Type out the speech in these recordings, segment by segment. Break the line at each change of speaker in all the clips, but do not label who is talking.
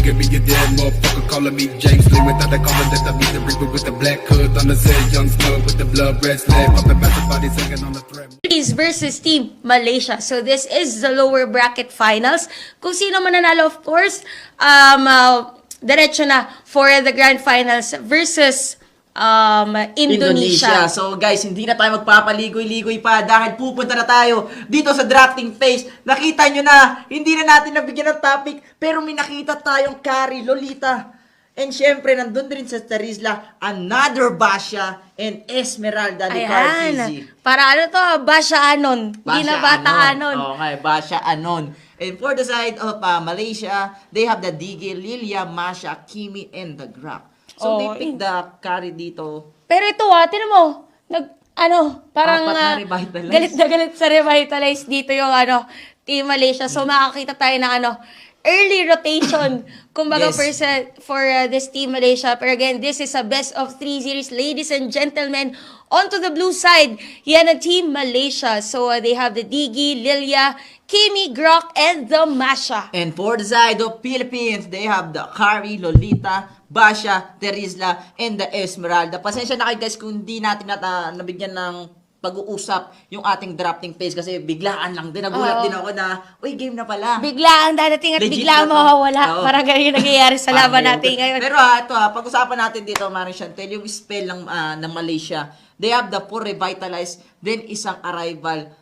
nigga be a dead motherfucker calling me James Lee without the comment that I be the reaper with the black hood on the set, young slug with the blood red slab, popping back the body singing on the thread.
Versus Team Malaysia. So this is the lower bracket finals. Kung sino mananalo, of course, diretso na for the grand finals versus Indonesia.
So guys, hindi na tayo magpapaligoy-ligoy pa dahil pupunta na tayo dito sa drafting phase. Nakita nyo na, hindi na natin nabigyan ng topic, pero may nakita tayong carry, Lolita. And syempre, nandun din sa Tarizla, another Basha and Esmeralda ni Cartizi.
Para ano to? Basha Anon. Hindi na Bata Anon.
Okay, Basha Anon. And for the side of Malaysia, they have the Digi, Lilia, Masha, Kimi, and the Grak. So they pick the carry dito.
Pero ito tinan mo, parang galit na galit sa revitalize dito yung Team Malaysia. So makakita tayo ng early rotation, kumbaga,
Yes.
for this Team Malaysia. Pero again, this is a best of 3 series. Ladies and gentlemen, onto the blue side, yan ang Team Malaysia. So they have the Digi, Lilia, Kimi, Grok, and the Masha.
And for the side of Philippines, they have the Kari, Lolita, Basha, Terizla, and the Esmeralda. Pasensya na kayo guys kung hindi natin nabigyan ng pag-uusap yung ating drafting phase kasi biglaan lang din. Nagulat din ako na, uy, game na pala.
Biglaan dadating at
Legit
biglaan
na to.
mawawala.
Oo.
Parang ganyan yung nangyayari sa laban natin ngayon.
Pero ito pag-usapan natin dito, Marin Chantel, yung spell ng Malaysia. They have the 4 revitalize, then isang arrival.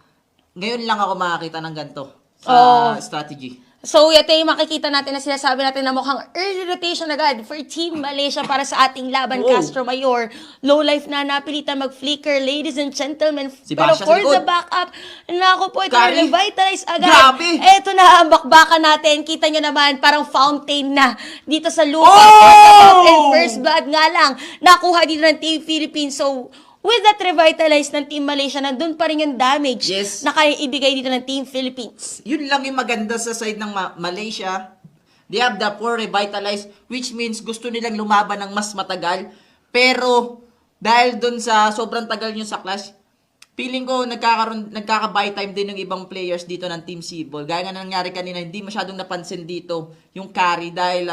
Ngayon lang ako makakita ng ganito sa strategy.
So, ito yung makikita natin na sinasabi natin na mukhang early rotation agad for Team Malaysia para sa ating laban. Castro Mayor. Low life na napilitan mag-flicker, ladies and gentlemen.
Si
Pero
Basha
for
sa likod.
the backup, naku po, ito
Kari.
revitalize agad.
Grabe.
Ito na ang bakbakan natin. Kita nyo naman, parang fountain na dito sa lupa.
Oh!
And first blood nga lang, nakuha dito ng Team Philippines. So, with that revitalize ng Team Malaysia, nandun pa rin yung damage na kaya ibigay dito ng Team Philippines.
Yun lang yung maganda sa side ng Malaysia. They have the 4 revitalize, which means gusto nilang lumaban ng mas matagal. Pero, dahil dun sa sobrang tagal nyo sa clash, feeling ko nagkaka-buy time din yung ibang players dito ng Team Sibol. Gaya nga nangyari kanina, hindi masyadong napansin dito yung carry dahil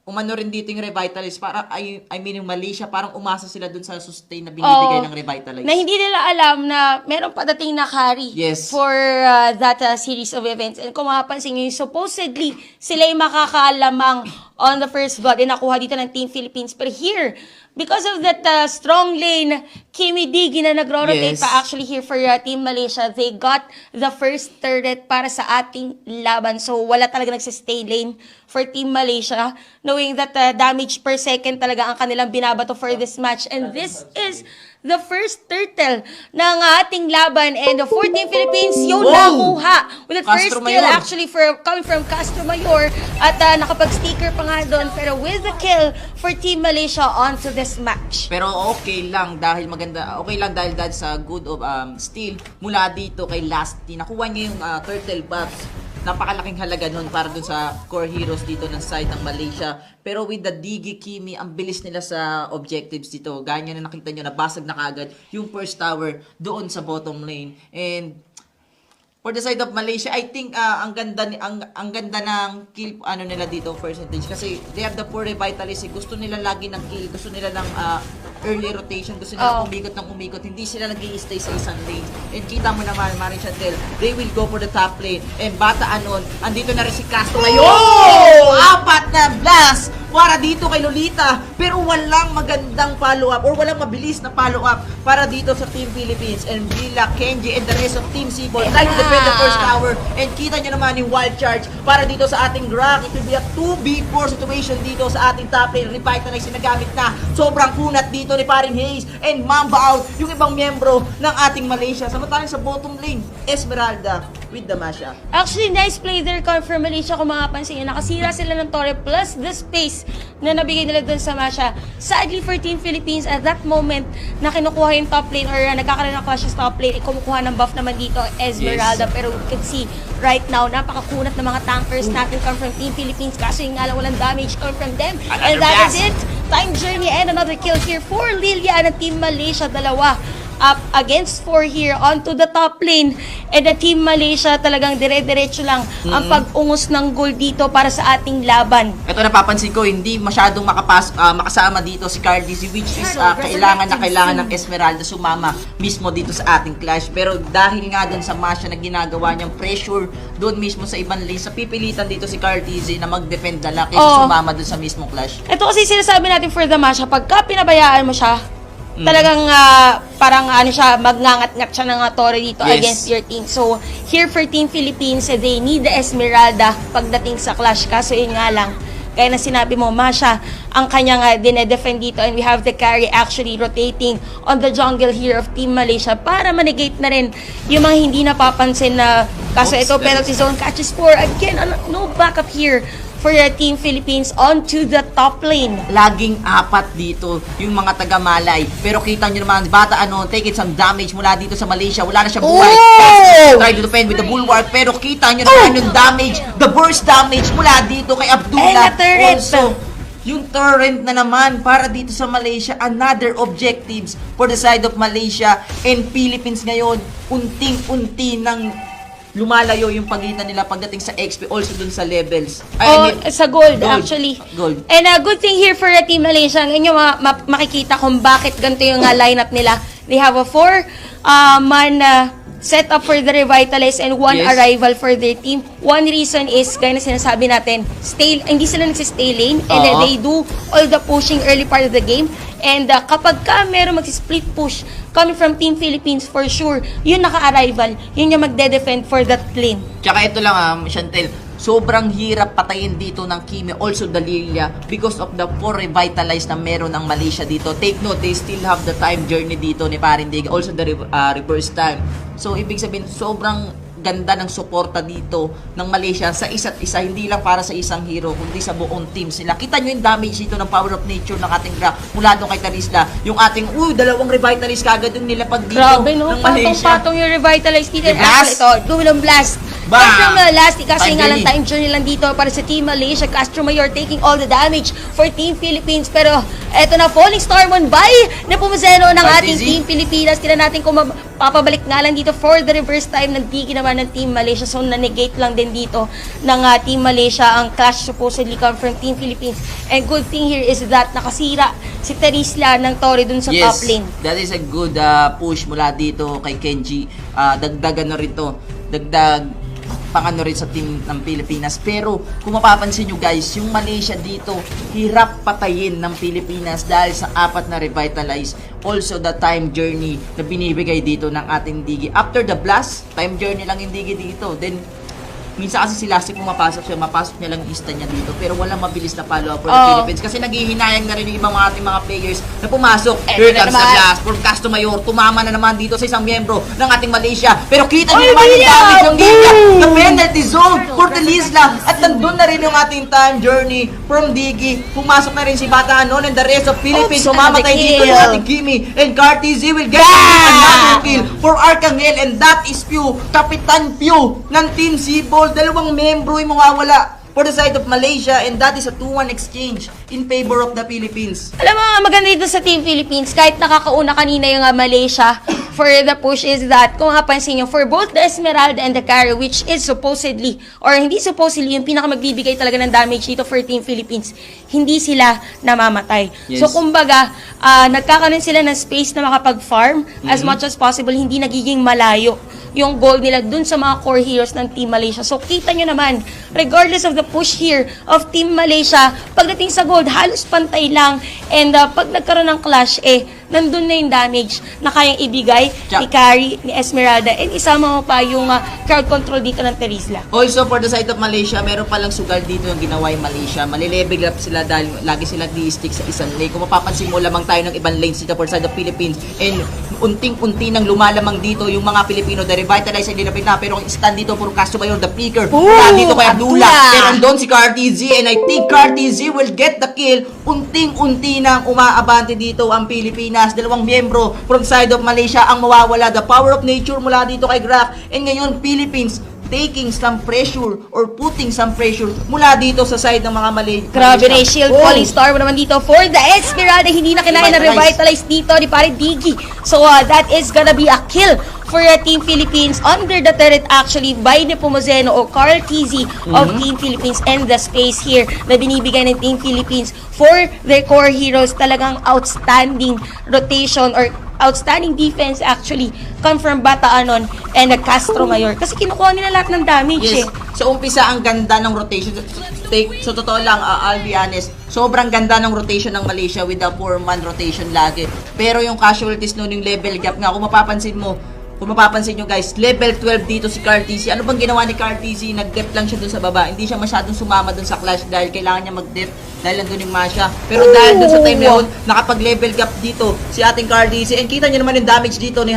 umano rin dito yung revitalize. Para, I mean yung Malaysia, parang umasa sila dun sa sustain na binibigay ng revitalize.
Na hindi nila alam na meron padating na carry for that series of events. And kung mapapansin nyo, supposedly, sila yung makakaalamang on the first blood and nakuha dito ng Team Philippines. But here, because of that strong lane, Kimi Digi na nagro-rotate pa actually here for Team Malaysia, they got the first turret para sa ating laban. So, wala talaga nagsistay lane for Team Malaysia, knowing that damage per second talaga ang kanilang binabato for this match. And this is the first turtle ng ating laban. And the 14 Philippines, yung nakuha with the first kill actually coming from Castro Mayor. At nakapag-sticker pa nga doon. Pero with the kill for Team Malaysia onto this match.
Pero okay lang dahil dahil sa good of steal mula dito kay Lasty. Nakuha niya yung turtle buffs. Napakalaking halaga nun para dun sa core heroes dito ng side ng Malaysia. Pero with the Digi, Kimi, ang bilis nila sa objectives dito. Gaya na nakita nyo, nabasag na kagad yung first tower doon sa bottom lane. And for the side of Malaysia, I think ang ganda ng kill nila dito percentage kasi they have the 4 revitalists. Gusto nila lagi ng kill, gusto nila ng early rotation, gusto nila umikot, hindi sila nag-i-stay sa isang lane. And kita mo naman, Marin Chantel, they will go for the top lane. And Bata Anon, andito na rin si Castro ngayon. Apat na blast para dito kay Lolita. Pero walang magandang follow-up or walang mabilis na follow-up para dito sa Team Philippines. And Bila, Kenji, and the rest of Team Sibol like to defend the first tower. And kita nyo naman yung wild charge para dito sa ating Grak. It will be a 2v4 situation dito sa ating top lane. Revitalize na nagamit na. Sobrang kunat dito ni Paring Hayes. And Mamba out yung ibang miyembro ng ating Malaysia. Samantalang sa bottom lane, Esmeralda with the Masha.
Actually, nice play there from Malaysia kung makapansin nyo. Nakasira sila ng Torre plus the space na nabigay nila dun sa Masha. Sadly for Team Philippines, at that moment na kinukuha yung top lane or nagkakaroon ng clash sa top lane, kumukuha ng buff naman dito Esmeralda. Pero we can see right now, napakakunat ng mga tankers natin come from Team Philippines. Kaso yung nga lang walang damage come from them. And that is it. Time journey and another kill here for Lilia ng Team Malaysia. Dalawa up against 4 here onto the top lane. And the Team Malaysia talagang dire-diretso lang ang pag-ungos ng goal dito para sa ating laban.
Ito napapansin ko, hindi masyadong makasama dito si Cardiz, which is kailangan ng Esmeralda sumama mismo dito sa ating clash. Pero dahil nga doon sa masya na ginagawa niyang pressure doon mismo sa ibang lane, sa pipilitan dito si Cardiz na mag-defend na lang kaysa sumama doon sa mismong clash.
Ito kasi sinasabi natin for the masya, pagka pinabayaan mo siya, talagang parang siya, magngangat-ngat siya ng tore dito against your team. So, here for Team Philippines, they need the Esmeralda pagdating sa clash. Kaso yun nga lang, kaya na sinabi mo, Masha, ang kanyang dinedefend dito, and we have the carry actually rotating on the jungle here of Team Malaysia para manegate na rin yung mga hindi napapansin na kaso ito, penalty zone catches 4. Again, no backup here for Team Philippines onto the top lane.
Laging apat dito yung mga taga-Malay. Pero kita nyo naman, bata taking some damage mula dito sa Malaysia. Wala na siyang buhay. Try to defend with the bulwark. Pero kita nyo naman yung damage, the burst damage mula dito kay Abdullah. Also, yung torrent na naman para dito sa Malaysia. Another objectives for the side of Malaysia and Philippines ngayon. Unting-unti ng lumalayo yung pagitan nila pagdating sa XP, also dun sa levels.
Sa gold actually.
Gold.
And a good thing here for Team Malaysia, ngayon makikita kung bakit ganito yung lineup nila. They have a 4-man set up for the Revitalize and 1 arrival for their team. One reason is, gaya na sinasabi natin, hindi sila nagsistay lane, and they do all the pushing early part of the game. And kapag meron mag-split push coming from Team Philippines, for sure, yun naka-arrival, yun yung magde-defend for that lane.
Tsaka ito lang, Chantel, sobrang hirap patayin dito ng Kimi, also the Lilia, because of the 4 revitalize na meron ng Malaysia dito. Take note, they still have the time journey dito ni Parindig, also the reverse time. So, ibig sabihin, sobrang ganda ng suporta dito ng Malaysia sa isa't isa, hindi lang para sa isang hero, kundi sa buong team sila. Kita nyo yung damage dito ng power of nature ng ating graph mula doon kay Tarisla. Yung ating, dalawang revitalize kagad yung nilapag dito ng Malaysia.
Patong yung revitalize dito.
Blast?
Dumilang blast. Castro last, kasi nga lang time journey lang dito para sa Team Malaysia. Castro Mayor taking all the damage for Team Philippines. Pero eto na, Falling Star 1 by na pumusero ng ating Team Pilipinas. Tira natin kung papabalik nga lang dito for the reverse time ng digi naman ng Team Malaysia. So na-negate lang din dito ng Team Malaysia ang clash supposedly come from Team Philippines. And good thing here is that nakasira si Tarisla ng Torre dun sa top lane.
That is a good push mula dito kay Kenji. Dagdagan na rin to. Dagdag pangano rin sa team ng Pilipinas. Pero kung mapapansin nyo guys, yung Malaysia dito hirap patayin ng Pilipinas dahil sa 4 na revitalize. Also the time journey na binibigay dito ng ating digi. After the blast, time journey lang yung digi dito. Then minsan kasi si Lassie mapasok niya lang ista niya dito, pero walang mabilis na follow-up for the Philippines kasi naghihinayang na rin yung ibang ating mga players na pumasok. Here comes the blast from Castro Mayor, tumama na naman dito sa isang miyembro ng ating Malaysia, pero kita niyo naman yung damage ng Lilia, the penalty zone for the Lisla, at nandun na rin yung ating time journey from Digi. Pumasok na rin si Bata Anon and the rest of Philippines, sumamatay dito yung ating Kimi, and Cartizi will get another kill for Arcangel, and that is Pew, Kapitan Pew ng Team Sibol. Dalawang membro yung mawawala for the side of Malaysia, and that is a 2-1 exchange in favor of the Philippines.
Alam mo, maganda dito sa Team Philippines, kahit nakakauna kanina yung Malaysia for the push, is that, kung mapansin nyo, for both the Esmeralda and the carry, which is supposedly, or hindi supposedly, yung pinakamagbibigay talaga ng damage dito for Team Philippines, hindi sila namamatay. So, kumbaga, nagkakaroon sila ng space na makapag-farm as much as possible, hindi nagiging malayo yung goal nila dun sa mga core heroes ng Team Malaysia. So, kita nyo naman, regardless of the push here of Team Malaysia, pagdating sa gold, halos pantay lang. And pag nagkaroon ng clash, nandun na yung damage na kayang ibigay ni Carry, ni Esmeralda, and isama mo pa yung crowd control dito ng Tarisla.
Also, for the side of Malaysia, meron palang sugal dito yung ginawa yung Malaysia. Malilevel up sila dahil lagi sila di-stick sa isang lane. Kung mapapansin mo, lamang tayo ng ibang lanes dito for the side of Philippines, and unting-unti nang lumalamang dito yung mga Pilipino na revitalize hindi na pina, pero stand dito for Castro Mayor, the picker. Dito kay Abdullah. Pero andun si Cartizi, and I think Cartizi will get the kill. Unting-unti nang umaabante dito ang Pilipinas. Dalawang miyembro from side of Malaysia ang mawawala. The power of nature mula dito kay Graf. And ngayon, Philippines, taking some pressure or putting some pressure mula dito sa side ng mga
Grabe, Rachel, falling star mo naman dito for the Esmeralda. Hindi na kailangan na revitalize dito ni Pare Diggy. So, that is gonna be a kill for Team Philippines under the turret actually by Nepomuceno o Carl TZ of Team Philippines, and the space here na binibigay ng Team Philippines for their core heroes. Talagang outstanding rotation or outstanding defense actually come from Bataanon and Castro Mayor. Kasi kinukuha nila lahat ng damage eh.
So umpisa ang ganda ng rotation. So totoo lang, I'll be honest, sobrang ganda ng rotation ng Malaysia with the 4-man rotation lagi. Pero yung casualties noon, yung level gap nga, kung mapapansin nyo guys, level 12 dito si Cartesi. Ano bang ginawa ni Cartesi? Nag-dep lang siya dun sa baba. Hindi siya masyadong sumama dun sa clash dahil kailangan niya mag-dep dahil nandun yung Masha. Pero dahil dun sa time na yun, nakapag-level gap dito si ating Cartesi. And kita nyo naman yung damage dito ni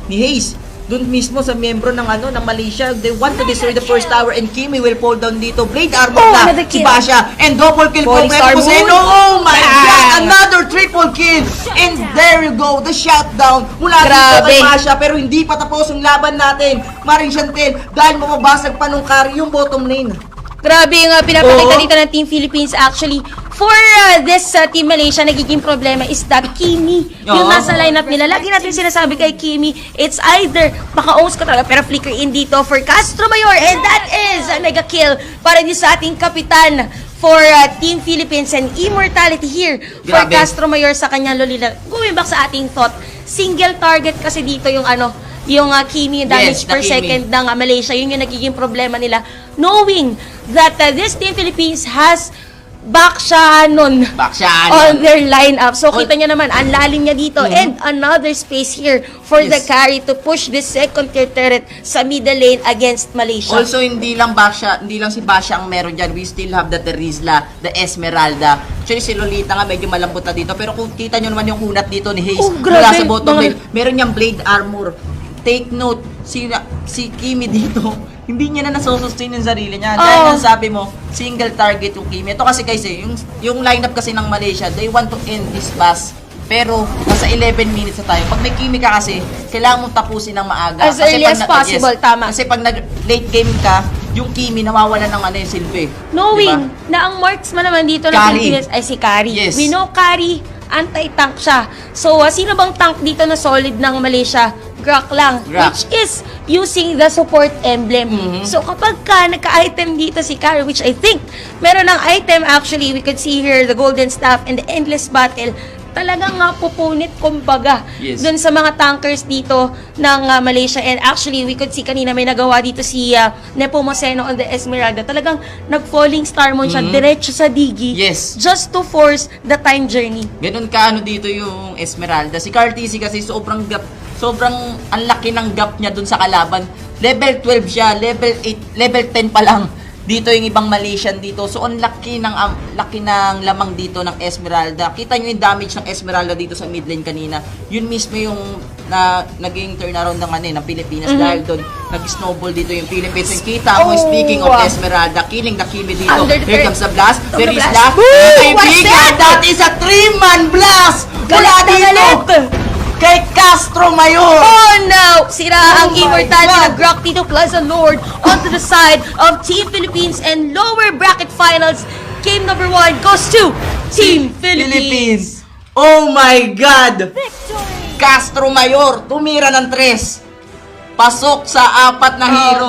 Hayes. Dun mismo sa miyembro ng ng Malaysia. They want to destroy the first tower and Kimi will fall down dito. Blade armor na si Basha. And double kill po Nepomuceno. Oh my God! Another triple kill! And there you go, the shutdown mula dito kay Basha. Pero hindi pa tapos yung laban natin, Maring Chantel, dahil mababasag pa nung carry yung bottom lane.
Grabe yung pinapakita dito ng Team Philippines actually. For this Team Malaysia, nagiging problema is that Kimi, yung nasa lineup nila. Lagi natin sinasabi kay Kimi, it's either maka-owns ka talaga, pero flicker in dito for Castro Mayor, and that is a mega kill para din sa ating kapitan for Team Philippines, and immortality here for Castro Mayor sa kanyang Lolita. Going back sa ating thought, single target kasi dito yung yung Kimi, damage per second ng Malaysia. Yun yung nagiging problema nila. Knowing that this Team Philippines has Bakshanon on their lineup. So, kita nyo naman, ang lalim niya dito. And another space here for the carry to push this second tier turret sa middle lane against Malaysia.
Also, hindi lang si Basha ang meron dyan. We still have the Terizla, the Esmeralda. Actually, si Lolita nga medyo malambot na dito. Pero kung kita nyo naman yung unat dito ni Hayes, mula sa bottom lane, meron niyang blade armor. Take note, si Kimi dito, hindi niya na nasusustain yung sarili niya. Dahil sabi mo, single target yung Kimi. Ito kasi guys yung lineup kasi ng Malaysia, they want to end this pass. Pero, nasa 11 minutes na tayo. Pag may Kimi ka kasi, kailangan mong tapusin ng maaga.
As early as possible, tama.
Kasi pag nag-late game ka, yung Kimi nawawala ng yung silbi.
Knowing na ang marksman naman dito ng Philippines ay si Kari. We know Kari, anti-tank siya. So, sino bang tank dito na solid ng Malaysia? Grak lang. Which is using the support emblem. So, kapag nagka-item dito si Kari, which I think, meron ng item actually, we could see here the golden staff and the endless battle, talagang pupunit kumbaga dun sa mga tankers dito ng Malaysia. And actually, we could see kanina may nagawa dito si Nepomuceno on the Esmeralda. Talagang nag-falling star mo siya diretso sa Diggy just to force the time journey.
Ganun dito yung Esmeralda. Si Cartesi kasi sobrang ang laki ng gap niya dun sa kalaban. Level 12 siya, level 8, level 10 pa lang. Dito yung ibang Malaysian dito. So, ang laki ng lamang dito ng Esmeralda. Kita nyo yung damage ng Esmeralda dito sa mid lane kanina. Yun mismo yung naging turnaround ng Pilipinas dahil doon nag-snowball dito yung Philippines. And kita mo, speaking of Esmeralda, killing the Kimi dito. Here comes the blast. There is blast. Kaibigan, that is a 3-man blast! Mula dito! Kay Castro Mayor!
Oh no! Sira ang immortality ng Grak dito, Plaza Lord onto the side of Team Philippines, and lower bracket finals. Game number 1 goes to Team Philippines.
Oh my God! Victory! Castro Mayor, tumira ng 3. Pasok sa 4 na hero.